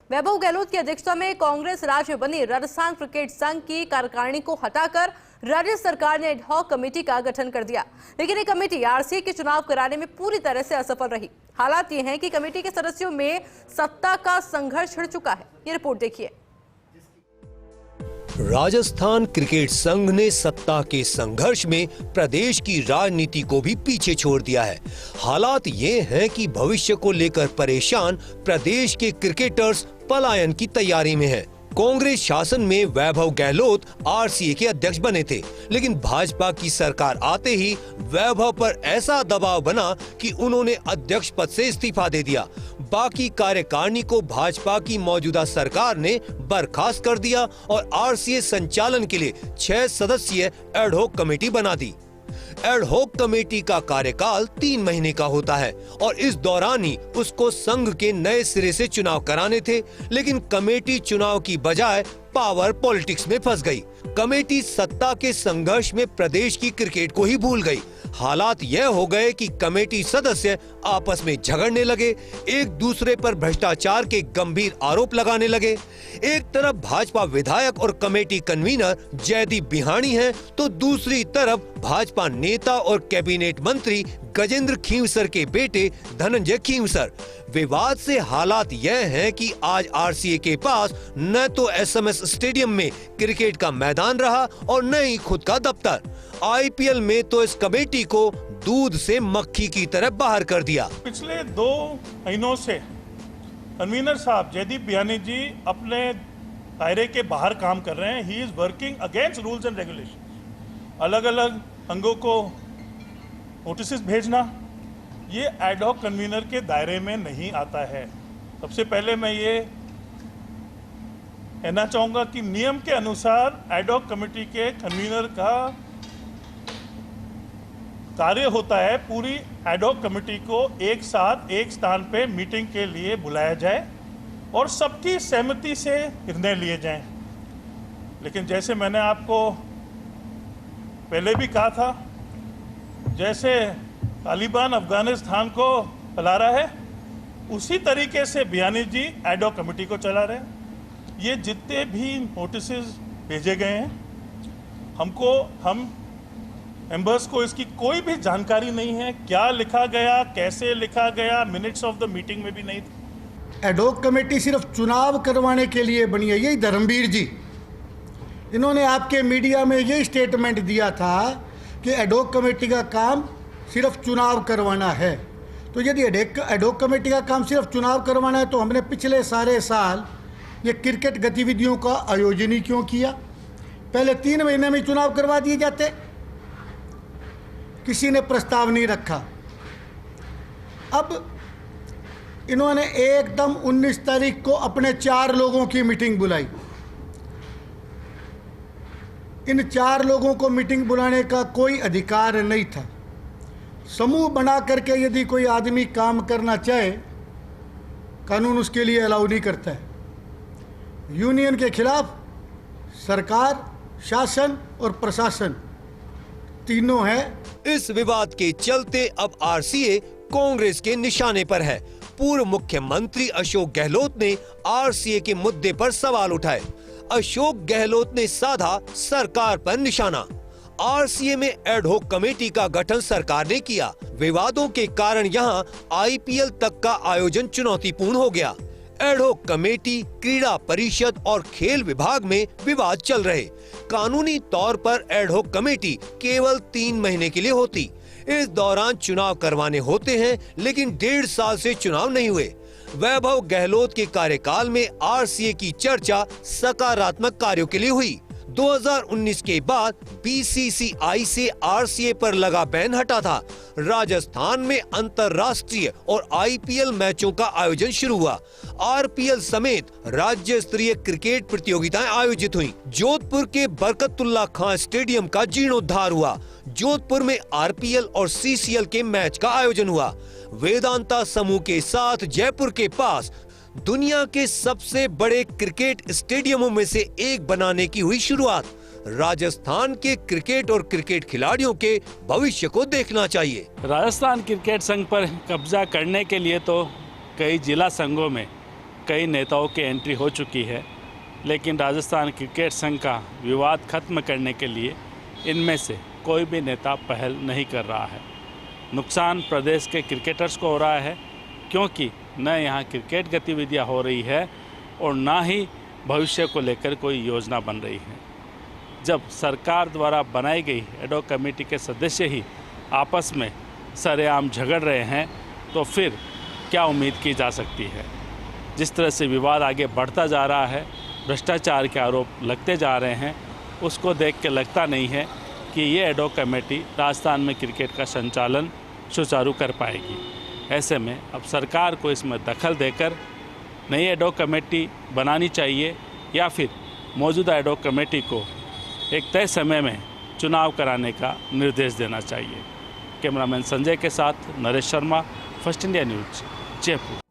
वैभव गहलोत की अध्यक्षता में कांग्रेस राज में बनी राजस्थान क्रिकेट संघ की कार्यकारिणी को हटाकर राज्य सरकार ने एडहॉक कमेटी का गठन कर दिया, लेकिन ये कमेटी आरसीए के चुनाव कराने में पूरी तरह से असफल रही। हालात ये हैं कि कमेटी के सदस्यों में सत्ता का संघर्ष छिड़ चुका है। ये रिपोर्ट देखिए। राजस्थान क्रिकेट संघ ने सत्ता के संघर्ष में प्रदेश की राजनीति को भी पीछे छोड़ दिया है। हालात ये हैं कि भविष्य को लेकर परेशान प्रदेश के क्रिकेटर्स पलायन की तैयारी में हैं। कांग्रेस शासन में वैभव गहलोत आरसीए के अध्यक्ष बने थे, लेकिन भाजपा की सरकार आते ही वैभव पर ऐसा दबाव बना कि उन्होंने अध्यक्ष पद से इस्तीफा दे दिया। बाकी कार्यकारिणी को भाजपा की मौजूदा सरकार ने बर्खास्त कर दिया और आरसीए संचालन के लिए 6 सदस्यीय एडहॉक कमेटी बना दी। एडहॉक कमेटी का कार्यकाल 3 महीने का होता है और इस दौरान ही उसको संघ के नए सिरे से चुनाव कराने थे, लेकिन कमेटी चुनाव की बजाय पावर पॉलिटिक्स में फंस गई। कमेटी सत्ता के संघर्ष में प्रदेश की क्रिकेट को ही भूल गई। हालात यह हो गए कि कमेटी सदस्य आपस में झगड़ने लगे, एक दूसरे पर भ्रष्टाचार के गंभीर आरोप लगाने लगे। एक तरफ भाजपा विधायक और कमेटी कन्वीनर जयदीप बिहाणी हैं, तो दूसरी तरफ भाजपा नेता और कैबिनेट मंत्री गजेंद्र खींवसर के बेटे धनंजय खींवसर। विवाद से हालात यह हैं कि आज आरसीए के पास न तो एसएमएस स्टेडियम में क्रिकेट का मैदान रहा और न ही खुद का दफ्तर। आईपीएल में तो इस कमेटी को दूध से मक्खी की तरह बाहर कर दिया। पिछले 2 महीनों से कन्वीनर साहब जयदीप बिहानी जी अपने दायरे के बाहर काम कर रहे हैं। He is working against rules and regulation. अलग अलग अंगों को नोटिस भेजना ये एडहॉक कन्वीनर के दायरे में नहीं आता है। सबसे पहले मैं ये कहना चाहूँगा कि नियम के अनुसार एडहॉक कमेटी के कन्वीनर का कार्य होता है पूरी एडहॉक कमेटी को एक साथ एक स्थान पे मीटिंग के लिए बुलाया जाए और सबकी सहमति से निर्णय लिए जाएं। लेकिन जैसे मैंने आपको पहले भी कहा था, जैसे तालिबान अफगानिस्तान को चला रहा है, उसी तरीके से बिहानी जी एडहॉक कमेटी को चला रहे हैं। ये जितने भी नोटिस भेजे गए हैं, हम मेंबर्स को इसकी कोई भी जानकारी नहीं है। क्या लिखा गया, कैसे लिखा गया, मिनट्स ऑफ द मीटिंग में भी नहीं था। एडहॉक कमेटी सिर्फ चुनाव करवाने के लिए बनी है। यही धर्मवीर जी, इन्होंने आपके मीडिया में यही स्टेटमेंट दिया था कि एडहॉक कमेटी का काम सिर्फ चुनाव करवाना है। तो यदि एडहॉक कमेटी का काम सिर्फ चुनाव करवाना है तो हमने पिछले सारे साल ये क्रिकेट गतिविधियों का आयोजन ही क्यों किया? पहले 3 महीने में चुनाव करवा दिए जाते। किसी ने प्रस्ताव नहीं रखा। अब इन्होंने एकदम 19 तारीख को अपने 4 लोगों की मीटिंग बुलाई। इन 4 लोगों को मीटिंग बुलाने का कोई अधिकार नहीं था। समूह बना करके यदि कोई आदमी काम करना चाहे, कानून उसके लिए अलाउ नहीं करता है। यूनियन के खिलाफ सरकार, शासन और प्रशासन तीनों है। इस विवाद के चलते अब आरसीए कांग्रेस के निशाने पर है। पूर्व मुख्यमंत्री अशोक गहलोत ने आरसीए के मुद्दे पर सवाल उठाए। अशोक गहलोत ने साधा सरकार पर निशाना। आरसीए में एडहॉक कमेटी का गठन सरकार ने किया। विवादों के कारण यहां आईपीएल तक का आयोजन चुनौतीपूर्ण हो गया। एडहॉक कमेटी, क्रीड़ा परिषद और खेल विभाग में विवाद चल रहे। कानूनी तौर पर एडहॉक कमेटी केवल 3 महीने के लिए होती। इस दौरान चुनाव करवाने होते हैं, लेकिन 1.5 साल से चुनाव नहीं हुए। वैभव गहलोत के कार्यकाल में आरसीए की चर्चा सकारात्मक कार्यों के लिए हुई। 2019 के बाद बीसीसीआई से आरसीए पर लगा बैन हटा था। राजस्थान में अंतर्राष्ट्रीय और आईपीएल मैचों का आयोजन शुरू हुआ। आरपीएल समेत राज्य स्तरीय क्रिकेट प्रतियोगिताएं आयोजित हुई। जोधपुर के बरकतुल्ला खां स्टेडियम का जीर्णोद्धार हुआ। जोधपुर में आरपीएल और सीसीएल के मैच का आयोजन हुआ। वेदांता समूह के साथ जयपुर के पास दुनिया के सबसे बड़े क्रिकेट स्टेडियमों में से एक बनाने की हुई शुरुआत। राजस्थान के क्रिकेट और क्रिकेट खिलाड़ियों के भविष्य को देखना चाहिए। राजस्थान क्रिकेट संघ पर कब्जा करने के लिए तो कई जिला संघों में कई नेताओं की एंट्री हो चुकी है, लेकिन राजस्थान क्रिकेट संघ का विवाद खत्म करने के लिए इनमें से कोई भी नेता पहल नहीं कर रहा है। नुकसान प्रदेश के क्रिकेटर्स को हो रहा है, क्योंकि न यहाँ क्रिकेट गतिविधियाँ हो रही है और ना ही भविष्य को लेकर कोई योजना बन रही है। जब सरकार द्वारा बनाई गई एडॉक कमेटी के सदस्य ही आपस में सरेआम झगड़ रहे हैं, तो फिर क्या उम्मीद की जा सकती है। जिस तरह से विवाद आगे बढ़ता जा रहा है, भ्रष्टाचार के आरोप लगते जा रहे हैं, उसको देख के लगता नहीं है कि ये एडॉक कमेटी राजस्थान में क्रिकेट का संचालन सुचारू कर पाएगी। ऐसे में अब सरकार को इसमें दखल देकर नई एडॉक कमेटी बनानी चाहिए या फिर मौजूदा एडॉक कमेटी को एक तय समय में चुनाव कराने का निर्देश देना चाहिए। कैमरामैन संजय के साथ Naresh Sharma, first India news, Jaipur.